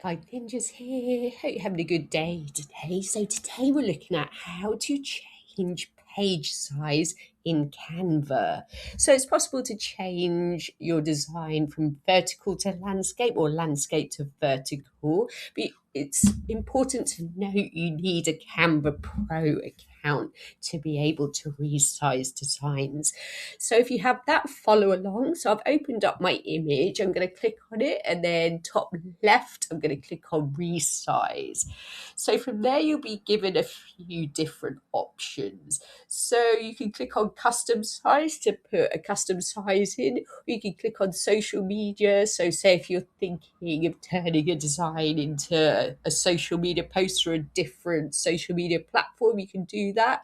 Guide Ninjas here. Hope you're having a good day today. So today we're looking at how to change page size in Canva. So it's possible to change your design from vertical to landscape or landscape to vertical. But it's important to note you need a Canva Pro account to be able to resize designs. So if you have that, follow along. So I've opened up my image. I'm going to click on it, and then top left, I'm going to click on resize. So from there, you'll be given a few different options. So you can click on custom size to put a custom size in, or you can click on social media. So say if you're thinking of turning a design into a social media post or a different social media platform, you can do that.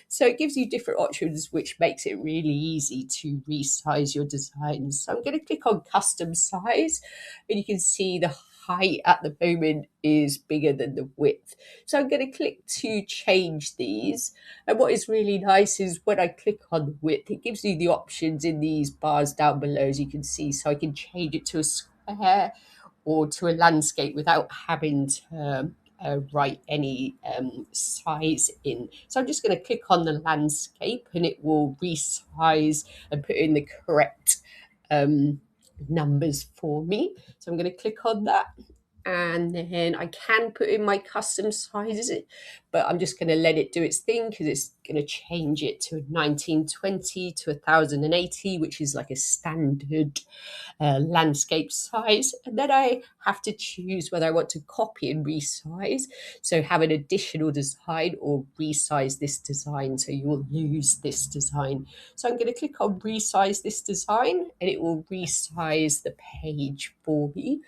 So it gives you different options, which makes it really easy to resize your designs. So I'm going to click on custom size, and you can see the height at the moment is bigger than the width. So I'm going to click to change these. And what is really nice is when I click on the width, it gives you the options in these bars down below, as you can see. So I can change it to a square or to a landscape without having to write any size in. So I'm just going to click on the landscape, and it will resize and put in the correct numbers for me. So I'm going to click on that, and then I can put in my custom sizes, but I'm just going to let it do its thing because it's going to change it to 1920 to 1080, which is like a standard landscape size. And then I have to choose whether I want to copy and resize, so have an additional design, or resize this design so you will lose this design. So I'm going to click on resize this design, and it will resize the page for me.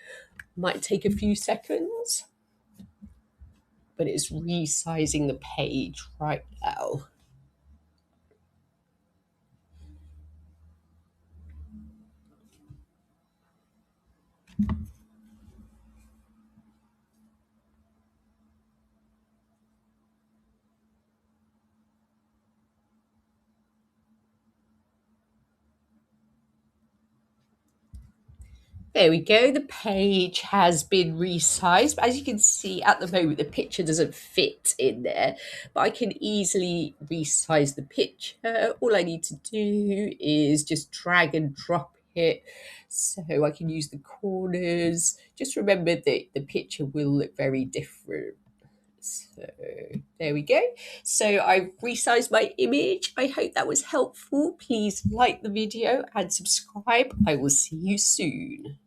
Might take a few seconds, but it's resizing the page right now. There we go. The page has been resized. But as you can see at the moment, the picture doesn't fit in there, but I can easily resize the picture. All I need to do is just drag and drop it so I can use the corners. Just remember that the picture will look very different. So there we go. So I've resized my image. I hope that was helpful. Please like the video and subscribe. I will see you soon.